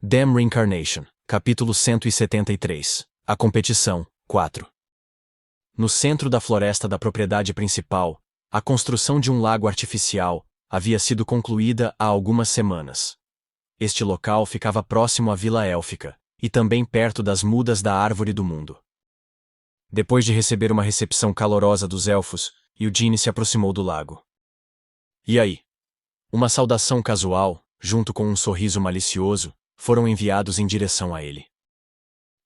Damn Reincarnation, capítulo 173. A competição, 4. No centro da floresta da propriedade principal, a construção de um lago artificial havia sido concluída há algumas semanas. Este local ficava próximo à Vila Élfica, e também perto das mudas da Árvore do Mundo. Depois de receber uma recepção calorosa dos elfos, Eugene se aproximou do lago. E aí? Uma saudação casual, junto com um sorriso malicioso, foram enviados em direção a ele.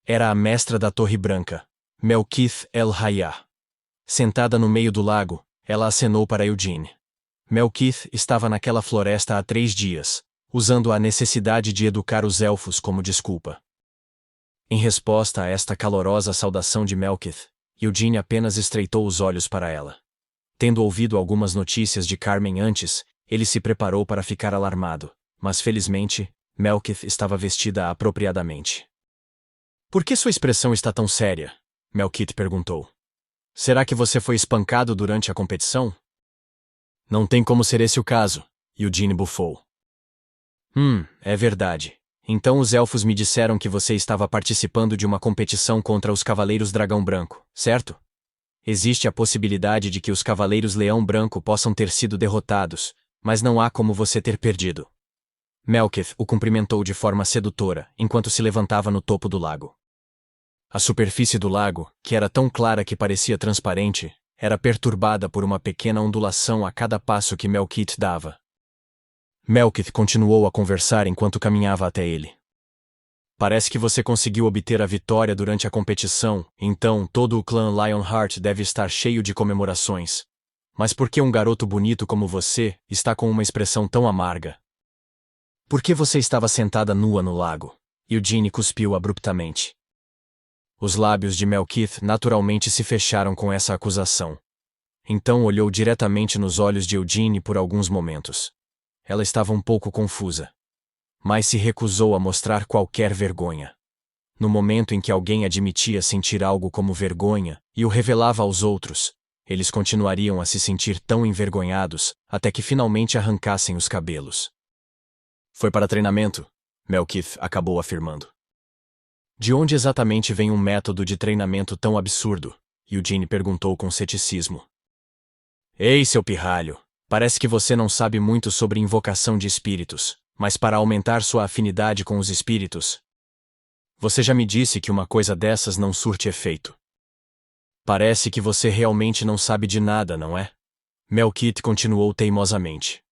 Era a mestra da Torre Branca, Melkith El-Hayah. Sentada no meio do lago, ela acenou para Eugene. Melkith estava naquela floresta há 3 dias, usando a necessidade de educar os elfos como desculpa. Em resposta a esta calorosa saudação de Melkith, Eugene apenas estreitou os olhos para ela. Tendo ouvido algumas notícias de Carmen antes, ele se preparou para ficar alarmado, mas felizmente, Melkith estava vestida apropriadamente. Por que sua expressão está tão séria? Melkith perguntou. Será que você foi espancado durante a competição? Não tem como ser esse o caso, Eugene bufou. É verdade. Então os elfos me disseram que você estava participando de uma competição contra os Cavaleiros Dragão Branco, certo? Existe a possibilidade de que os Cavaleiros Leão Branco possam ter sido derrotados, mas não há como você ter perdido. Melkith o cumprimentou de forma sedutora, enquanto se levantava no topo do lago. A superfície do lago, que era tão clara que parecia transparente, era perturbada por uma pequena ondulação a cada passo que Melkith dava. Melkith continuou a conversar enquanto caminhava até ele. Parece que você conseguiu obter a vitória durante a competição, então todo o clã Lionheart deve estar cheio de comemorações. Mas por que um garoto bonito como você está com uma expressão tão amarga? Por que você estava sentada nua no lago? Eugene cuspiu abruptamente. Os lábios de Melkith naturalmente se fecharam com essa acusação. Então olhou diretamente nos olhos de Eugene por alguns momentos. Ela estava um pouco confusa. Mas se recusou a mostrar qualquer vergonha. No momento em que alguém admitia sentir algo como vergonha e o revelava aos outros, eles continuariam a se sentir tão envergonhados até que finalmente arrancassem os cabelos. Foi para treinamento, Melkith acabou afirmando. De onde exatamente vem um método de treinamento tão absurdo? Eugene perguntou com ceticismo. Ei, seu pirralho, parece que você não sabe muito sobre invocação de espíritos, mas para aumentar sua afinidade com os espíritos. Você já me disse que uma coisa dessas não surte efeito. Parece que você realmente não sabe de nada, não é? Melkith continuou teimosamente.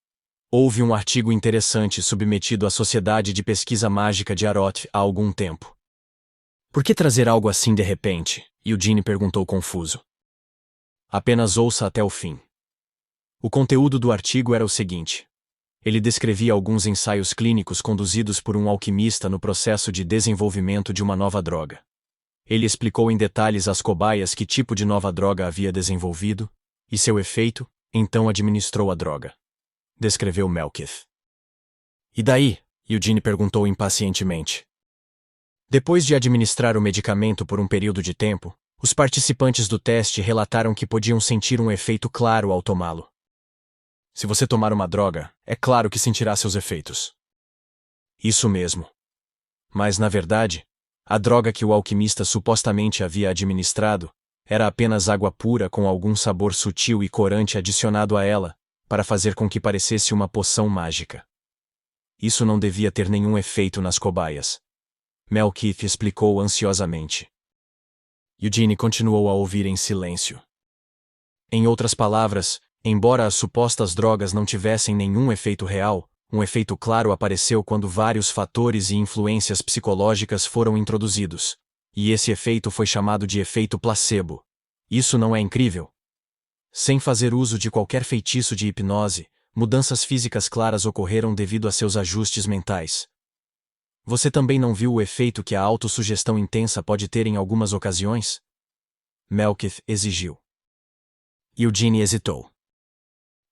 Houve um artigo interessante submetido à Sociedade de Pesquisa Mágica de Aroth há algum tempo. Por que trazer algo assim de repente? Eugene perguntou confuso. Apenas ouça até o fim. O conteúdo do artigo era o seguinte. Ele descrevia alguns ensaios clínicos conduzidos por um alquimista no processo de desenvolvimento de uma nova droga. Ele explicou em detalhes às cobaias que tipo de nova droga havia desenvolvido, e seu efeito, então administrou a droga. Descreveu Melkith. E daí? Eugene perguntou impacientemente. Depois de administrar o medicamento por um período de tempo, os participantes do teste relataram que podiam sentir um efeito claro ao tomá-lo. Se você tomar uma droga, é claro que sentirá seus efeitos. Isso mesmo. Mas, na verdade, a droga que o alquimista supostamente havia administrado era apenas água pura com algum sabor sutil e corante adicionado a ela, para fazer com que parecesse uma poção mágica. Isso não devia ter nenhum efeito nas cobaias. Melkith explicou ansiosamente. Eugene continuou a ouvir em silêncio. Em outras palavras, embora as supostas drogas não tivessem nenhum efeito real, um efeito claro apareceu quando vários fatores e influências psicológicas foram introduzidos, e esse efeito foi chamado de efeito placebo. Isso não é incrível? Sem fazer uso de qualquer feitiço de hipnose, mudanças físicas claras ocorreram devido a seus ajustes mentais. Você também não viu o efeito que a autossugestão intensa pode ter em algumas ocasiões? Melkith exigiu. Eugene hesitou.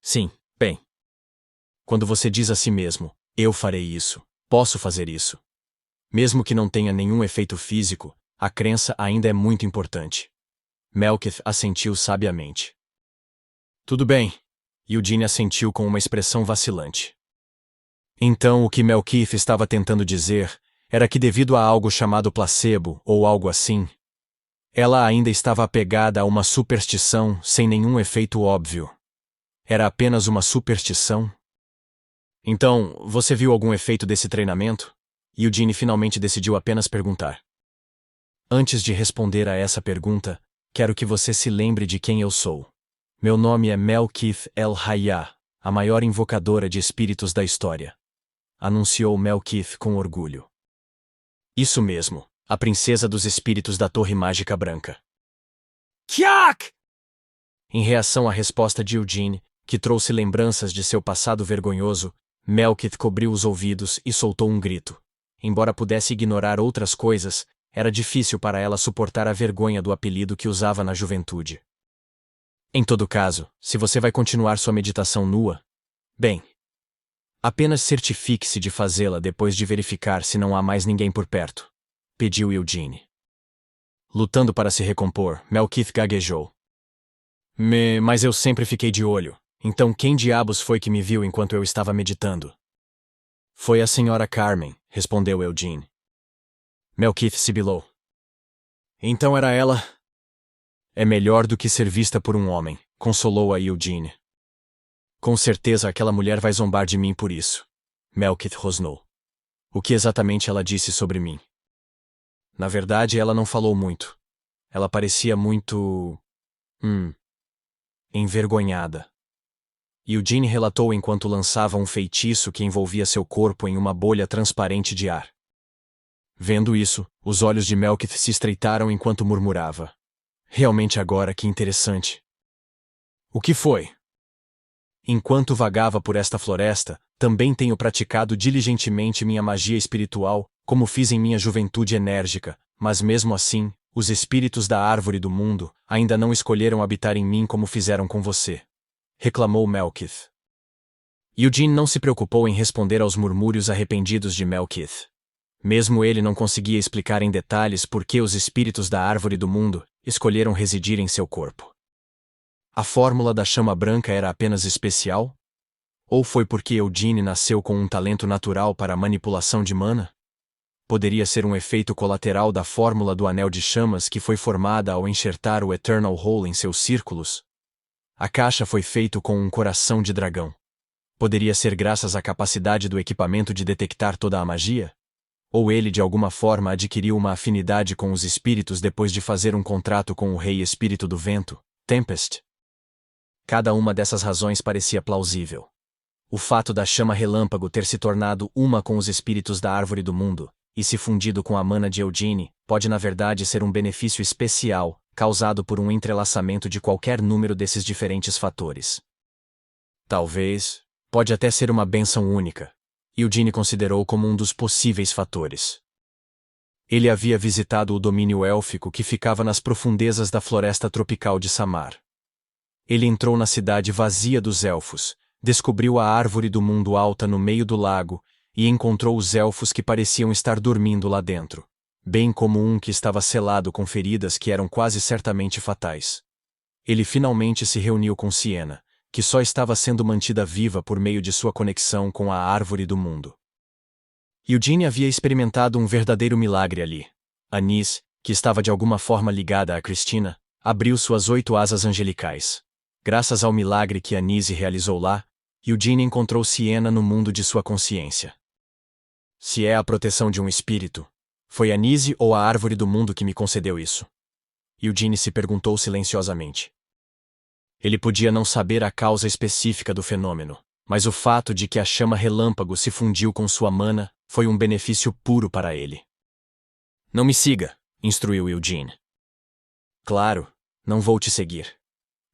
Sim, bem. Quando você diz a si mesmo, eu farei isso, posso fazer isso. Mesmo que não tenha nenhum efeito físico, a crença ainda é muito importante. Melkith assentiu sabiamente. Tudo bem. Eugene assentiu com uma expressão vacilante. Então o que Melkith estava tentando dizer era que devido a algo chamado placebo, ou algo assim, ela ainda estava apegada a uma superstição sem nenhum efeito óbvio. Era apenas uma superstição? Então, você viu algum efeito desse treinamento? Eugene finalmente decidiu apenas perguntar. Antes de responder a essa pergunta, quero que você se lembre de quem eu sou. Meu nome é Melkith El-Hayah, a maior invocadora de espíritos da história. Anunciou Melkith com orgulho. Isso mesmo, a princesa dos espíritos da Torre Mágica Branca. Kyak! Em reação à resposta de Eugene, que trouxe lembranças de seu passado vergonhoso, Melkith cobriu os ouvidos e soltou um grito. Embora pudesse ignorar outras coisas, era difícil para ela suportar a vergonha do apelido que usava na juventude. Em todo caso, se você vai continuar sua meditação nua, bem, apenas certifique-se de fazê-la depois de verificar se não há mais ninguém por perto, pediu Eugene. Lutando para se recompor, Melkith gaguejou. Mas eu sempre fiquei de olho. Então quem diabos foi que me viu enquanto eu estava meditando? Foi a senhora Carmen, respondeu Eugene. Melkith sibilou. Então era ela? É melhor do que ser vista por um homem, consolou-a Eugene. Com certeza aquela mulher vai zombar de mim por isso. Melkith rosnou. O que exatamente ela disse sobre mim? Na verdade, ela não falou muito. Ela parecia muito... envergonhada. Eugene relatou enquanto lançava um feitiço que envolvia seu corpo em uma bolha transparente de ar. Vendo isso, os olhos de Melkith se estreitaram enquanto murmurava. Realmente agora, que interessante. O que foi? Enquanto vagava por esta floresta, também tenho praticado diligentemente minha magia espiritual, como fiz em minha juventude enérgica, mas mesmo assim, os espíritos da árvore do mundo ainda não escolheram habitar em mim como fizeram com você. Reclamou Melkith. Eugene não se preocupou em responder aos murmúrios arrependidos de Melkith. Mesmo ele não conseguia explicar em detalhes por que os espíritos da árvore do mundo escolheram residir em seu corpo. A fórmula da chama branca era apenas especial? Ou foi porque Eugene nasceu com um talento natural para a manipulação de mana? Poderia ser um efeito colateral da fórmula do anel de chamas que foi formada ao enxertar o Eternal Hole em seus círculos? A caixa foi feita com um coração de dragão. Poderia ser graças à capacidade do equipamento de detectar toda a magia? Ou ele de alguma forma adquiriu uma afinidade com os espíritos depois de fazer um contrato com o Rei Espírito do Vento, Tempest? Cada uma dessas razões parecia plausível. O fato da chama relâmpago ter se tornado uma com os espíritos da árvore do mundo, e se fundido com a mana de Eugene, pode na verdade ser um benefício especial, causado por um entrelaçamento de qualquer número desses diferentes fatores. Talvez, pode até ser uma bênção única, Eugene considerou como um dos possíveis fatores. Ele havia visitado o domínio élfico que ficava nas profundezas da floresta tropical de Samar. Ele entrou na cidade vazia dos elfos, descobriu a árvore do mundo alta no meio do lago e encontrou os elfos que pareciam estar dormindo lá dentro, bem como um que estava selado com feridas que eram quase certamente fatais. Ele finalmente se reuniu com Siena, que só estava sendo mantida viva por meio de sua conexão com a árvore do mundo. Eugene havia experimentado um verdadeiro milagre ali. Anis, que estava de alguma forma ligada a Cristina, abriu suas 8 asas angelicais. Graças ao milagre que Anise realizou lá, Eugene encontrou Siena no mundo de sua consciência. Se é a proteção de um espírito, foi Anise ou a árvore do mundo que me concedeu isso? Eugene se perguntou silenciosamente. Ele podia não saber a causa específica do fenômeno, mas o fato de que a chama relâmpago se fundiu com sua mana foi um benefício puro para ele. Não me siga, instruiu Eugene. Claro, não vou te seguir.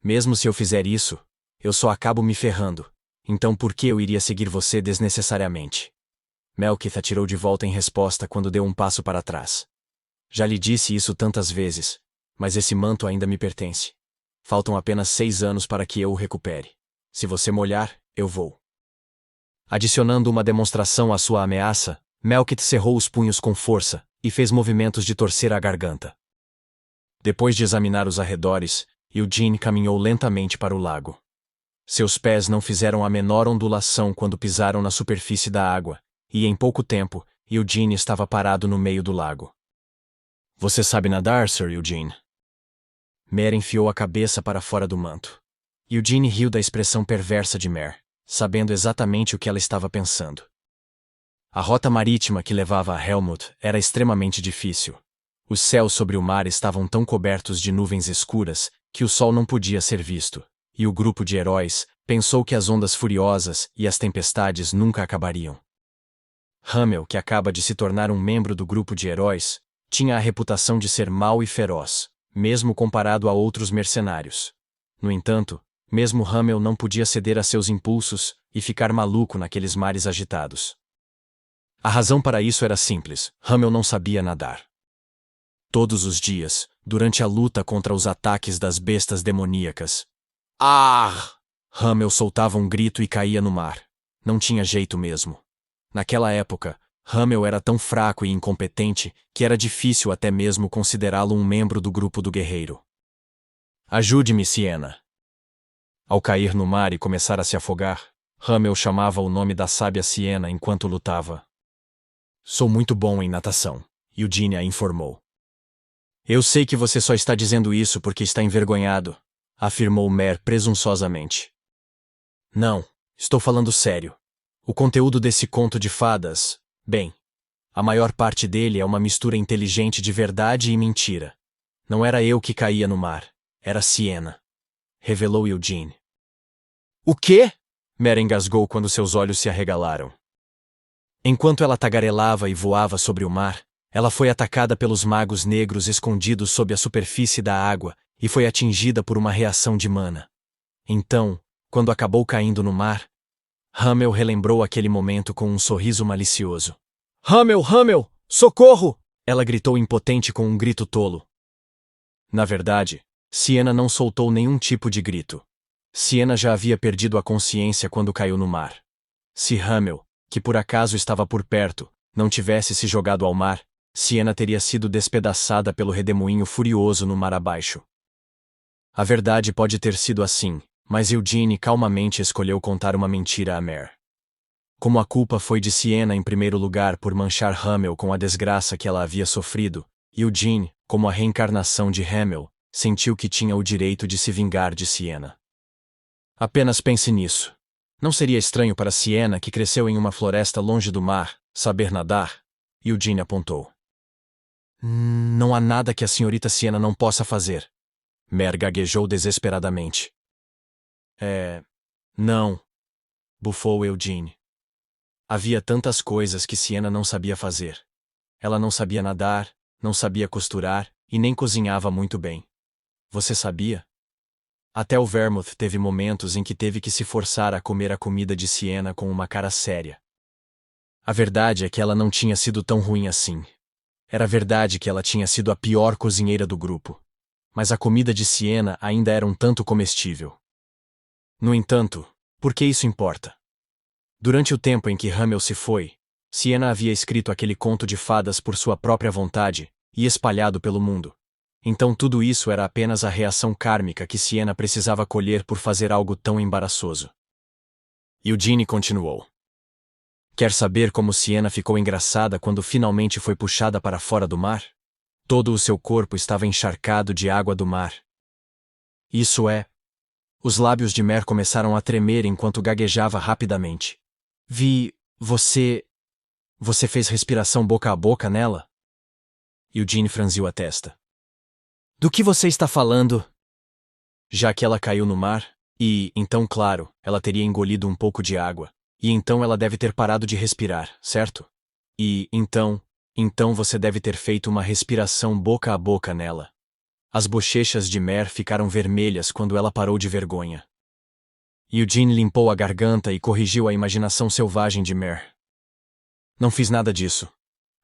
Mesmo se eu fizer isso, eu só acabo me ferrando, então por que eu iria seguir você desnecessariamente? Melkith atirou de volta em resposta quando deu um passo para trás. Já lhe disse isso tantas vezes, mas esse manto ainda me pertence. Faltam apenas 6 anos para que eu o recupere. Se você me olhar, eu vou. Adicionando uma demonstração à sua ameaça, Melkith cerrou os punhos com força e fez movimentos de torcer a garganta. Depois de examinar os arredores, Eugene caminhou lentamente para o lago. Seus pés não fizeram a menor ondulação quando pisaram na superfície da água, e em pouco tempo, Eugene estava parado no meio do lago. Você sabe nadar, Sir Eugene? Mare enfiou a cabeça para fora do manto. Eugene riu da expressão perversa de Mare, sabendo exatamente o que ela estava pensando. A rota marítima que levava a Helmut era extremamente difícil. Os céus sobre o mar estavam tão cobertos de nuvens escuras que o sol não podia ser visto, e o grupo de heróis pensou que as ondas furiosas e as tempestades nunca acabariam. Hamel, que acaba de se tornar um membro do grupo de heróis, tinha a reputação de ser mau e feroz, mesmo comparado a outros mercenários. No entanto, mesmo Hamel não podia ceder a seus impulsos e ficar maluco naqueles mares agitados. A razão para isso era simples: Hamel não sabia nadar. Todos os dias, durante a luta contra os ataques das bestas demoníacas, Hamel soltava um grito e caía no mar. Não tinha jeito mesmo. Naquela época, Hamel era tão fraco e incompetente que era difícil até mesmo considerá-lo um membro do grupo do guerreiro. Ajude-me, Siena. Ao cair no mar e começar a se afogar, Hamel chamava o nome da sábia Siena enquanto lutava. Sou muito bom em natação, Eugene a informou. Eu sei que você só está dizendo isso porque está envergonhado, afirmou Mare presunçosamente. Não, estou falando sério. O conteúdo desse conto de fadas, bem, a maior parte dele é uma mistura inteligente de verdade e mentira. Não era eu que caía no mar, era Siena, revelou Eugene. O quê? Mare engasgou quando seus olhos se arregalaram. Enquanto ela tagarelava e voava sobre o mar, ela foi atacada pelos magos negros escondidos sob a superfície da água e foi atingida por uma reação de mana. Então, quando acabou caindo no mar, Hamel relembrou aquele momento com um sorriso malicioso. Hamel, socorro! Ela gritou impotente com um grito tolo. Na verdade, Siena não soltou nenhum tipo de grito. Siena já havia perdido a consciência quando caiu no mar. Se Hamel, que por acaso estava por perto, não tivesse se jogado ao mar, Siena teria sido despedaçada pelo redemoinho furioso no mar abaixo. A verdade pode ter sido assim, mas Eugene calmamente escolheu contar uma mentira a Mare. Como a culpa foi de Siena em primeiro lugar por manchar Hamel com a desgraça que ela havia sofrido, Eugene, como a reencarnação de Hamel, sentiu que tinha o direito de se vingar de Siena. Apenas pense nisso. Não seria estranho para Siena, que cresceu em uma floresta longe do mar, saber nadar? Eugene apontou. Não há nada que a senhorita Siena não possa fazer. Mare gaguejou desesperadamente. Não, bufou Eugene. Havia tantas coisas que Siena não sabia fazer. Ela não sabia nadar, não sabia costurar e nem cozinhava muito bem. Você sabia? Até o Vermouth teve momentos em que teve que se forçar a comer a comida de Siena com uma cara séria. A verdade é que ela não tinha sido tão ruim assim. Era verdade que ela tinha sido a pior cozinheira do grupo. Mas a comida de Siena ainda era um tanto comestível. No entanto, por que isso importa? Durante o tempo em que Hamel se foi, Siena havia escrito aquele conto de fadas por sua própria vontade e espalhado pelo mundo. Então tudo isso era apenas a reação kármica que Siena precisava colher por fazer algo tão embaraçoso. Eugene continuou. Quer saber como Siena ficou engraçada quando finalmente foi puxada para fora do mar? Todo o seu corpo estava encharcado de água do mar. Isso é... Os lábios de Mare começaram a tremer enquanto gaguejava rapidamente. Você fez respiração boca a boca nela? Eugene franziu a testa. Do que você está falando? Já que ela caiu no mar, então claro, ela teria engolido um pouco de água, e então ela deve ter parado de respirar, certo? Então você deve ter feito uma respiração boca a boca nela. As bochechas de Mare ficaram vermelhas quando ela parou de vergonha. Eugene limpou a garganta e corrigiu a imaginação selvagem de Mare. Não fiz nada disso.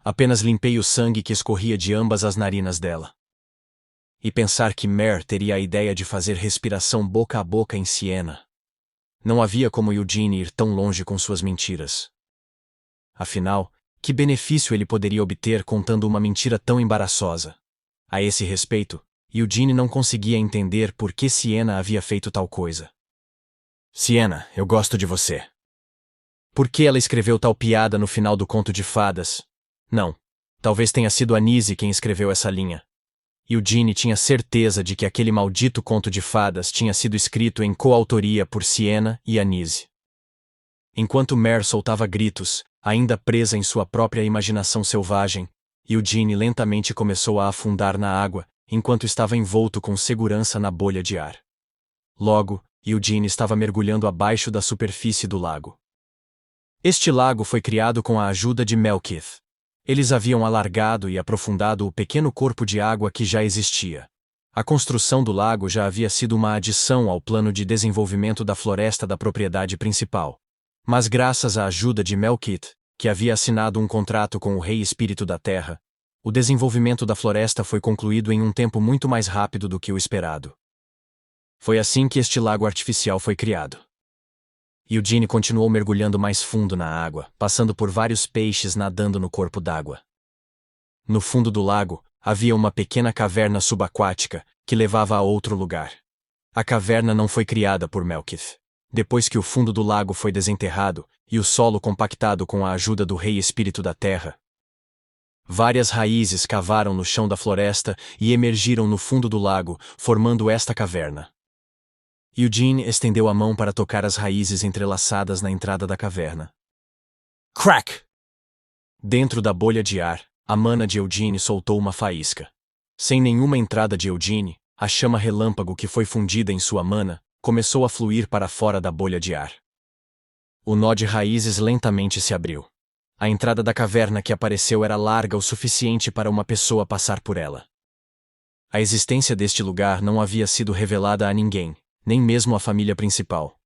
Apenas limpei o sangue que escorria de ambas as narinas dela. E pensar que Mare teria a ideia de fazer respiração boca a boca em Siena. Não havia como Eugene ir tão longe com suas mentiras. Afinal, que benefício ele poderia obter contando uma mentira tão embaraçosa? A esse respeito, Eugene não conseguia entender por que Siena havia feito tal coisa. Siena, eu gosto de você. Por que ela escreveu tal piada no final do conto de fadas? Não. Talvez tenha sido Anísio quem escreveu essa linha. Eugene tinha certeza de que aquele maldito conto de fadas tinha sido escrito em coautoria por Siena e Anísio. Enquanto Mare soltava gritos, ainda presa em sua própria imaginação selvagem, Eugene lentamente começou a afundar na água, enquanto estava envolto com segurança na bolha de ar. Logo, Eugene estava mergulhando abaixo da superfície do lago. Este lago foi criado com a ajuda de Melkith. Eles haviam alargado e aprofundado o pequeno corpo de água que já existia. A construção do lago já havia sido uma adição ao plano de desenvolvimento da floresta da propriedade principal. Mas graças à ajuda de Melkith, que havia assinado um contrato com o Rei Espírito da Terra, o desenvolvimento da floresta foi concluído em um tempo muito mais rápido do que o esperado. Foi assim que este lago artificial foi criado. Eugene continuou mergulhando mais fundo na água, passando por vários peixes nadando no corpo d'água. No fundo do lago, havia uma pequena caverna subaquática, que levava a outro lugar. A caverna não foi criada por Melkith. Depois que o fundo do lago foi desenterrado, e o solo compactado com a ajuda do Rei Espírito da Terra, várias raízes cavaram no chão da floresta e emergiram no fundo do lago, formando esta caverna. Eugene estendeu a mão para tocar as raízes entrelaçadas na entrada da caverna. Crack! Dentro da bolha de ar, a mana de Eugene soltou uma faísca. Sem nenhuma entrada de Eugene, a chama relâmpago que foi fundida em sua mana começou a fluir para fora da bolha de ar. O nó de raízes lentamente se abriu. A entrada da caverna que apareceu era larga o suficiente para uma pessoa passar por ela. A existência deste lugar não havia sido revelada a ninguém, nem mesmo à família principal.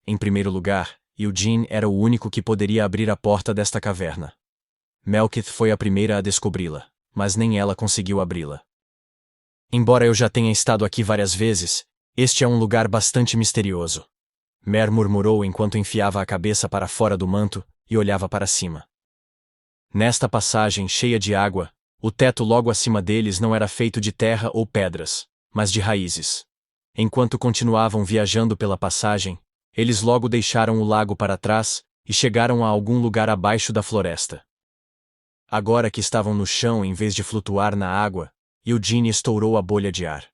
Em primeiro lugar, Eugene era o único que poderia abrir a porta desta caverna. Melkith foi a primeira a descobri-la, mas nem ela conseguiu abri-la. Embora eu já tenha estado aqui várias vezes, este é um lugar bastante misterioso. Mare murmurou enquanto enfiava a cabeça para fora do manto e olhava para cima. Nesta passagem cheia de água, o teto logo acima deles não era feito de terra ou pedras, mas de raízes. Enquanto continuavam viajando pela passagem, eles logo deixaram o lago para trás e chegaram a algum lugar abaixo da floresta. Agora que estavam no chão em vez de flutuar na água, Eugene estourou a bolha de ar.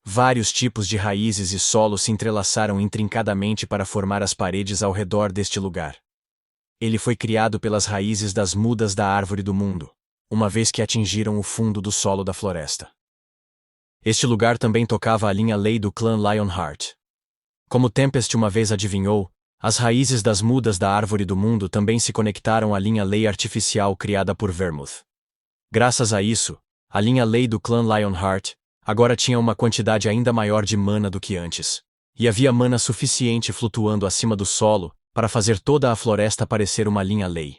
Vários tipos de raízes e solo se entrelaçaram intrincadamente para formar as paredes ao redor deste lugar. Ele foi criado pelas raízes das mudas da árvore do mundo, uma vez que atingiram o fundo do solo da floresta. Este lugar também tocava a linha lei do clã Lionheart. Como Tempest uma vez adivinhou, as raízes das mudas da árvore do mundo também se conectaram à linha lei artificial criada por Vermouth. Graças a isso, a linha lei do clã Lionheart agora tinha uma quantidade ainda maior de mana do que antes, e havia mana suficiente flutuando acima do solo para fazer toda a floresta parecer uma linha lei.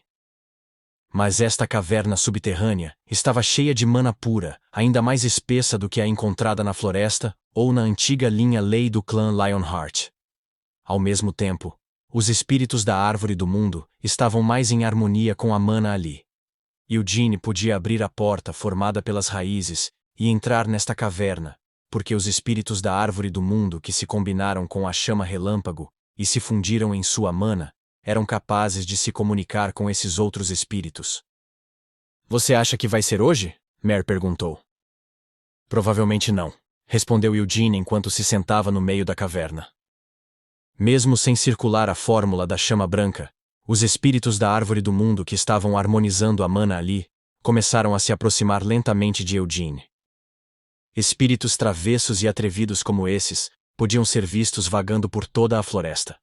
Mas esta caverna subterrânea estava cheia de mana pura, ainda mais espessa do que a encontrada na floresta ou na antiga linha lei do clã Lionheart. Ao mesmo tempo, os espíritos da árvore do mundo estavam mais em harmonia com a mana ali. Eugene podia abrir a porta formada pelas raízes e entrar nesta caverna, porque os espíritos da árvore do mundo que se combinaram com a chama relâmpago e se fundiram em sua mana, eram capazes de se comunicar com esses outros espíritos. Você acha que vai ser hoje? Mare perguntou. Provavelmente não, respondeu Eugene enquanto se sentava no meio da caverna. Mesmo sem circular a fórmula da chama branca, os espíritos da árvore do mundo que estavam harmonizando a mana ali, começaram a se aproximar lentamente de Eugene. Espíritos travessos e atrevidos como esses, podiam ser vistos vagando por toda a floresta.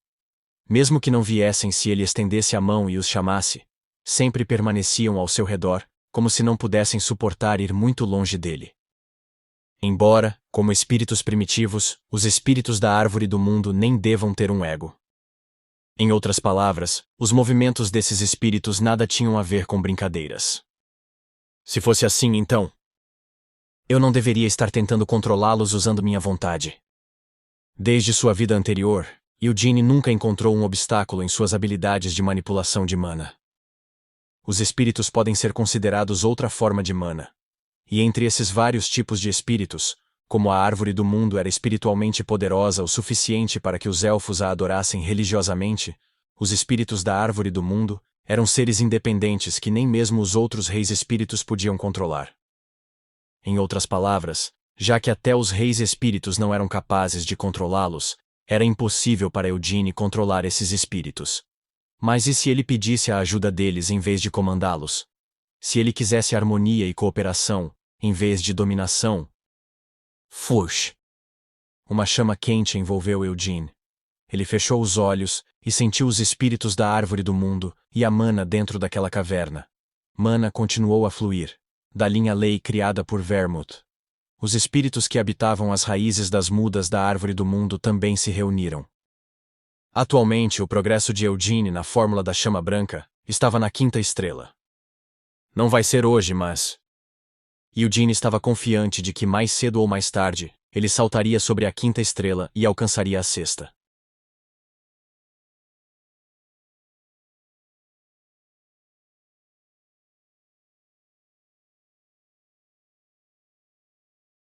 Mesmo que não viessem se ele estendesse a mão e os chamasse, sempre permaneciam ao seu redor, como se não pudessem suportar ir muito longe dele. Embora, como espíritos primitivos, os espíritos da árvore do mundo nem devam ter um ego. Em outras palavras, os movimentos desses espíritos nada tinham a ver com brincadeiras. Se fosse assim, então, eu não deveria estar tentando controlá-los usando minha vontade. Desde sua vida anterior, Eugene nunca encontrou um obstáculo em suas habilidades de manipulação de mana. Os espíritos podem ser considerados outra forma de mana. E entre esses vários tipos de espíritos, como a árvore do mundo era espiritualmente poderosa o suficiente para que os elfos a adorassem religiosamente, os espíritos da árvore do mundo Eram seres independentes que nem mesmo os outros reis espíritos podiam controlar. Em outras palavras, já que até os reis espíritos não eram capazes de controlá-los, era impossível para Eugene controlar esses espíritos. Mas e se ele pedisse a ajuda deles em vez de comandá-los? Se ele quisesse harmonia e cooperação, em vez de dominação? Fush! Uma chama quente envolveu Eugene. Ele fechou os olhos e sentiu os espíritos da árvore do mundo e a mana dentro daquela caverna. Mana continuou a fluir, da linha lei criada por Vermouth. Os espíritos que habitavam as raízes das mudas da árvore do mundo também se reuniram. Atualmente, o progresso de Eugene na fórmula da chama branca estava na 5ª estrela. Não vai ser hoje, mas... Eugene estava confiante de que mais cedo ou mais tarde, ele saltaria sobre a 5ª estrela e alcançaria a 6ª.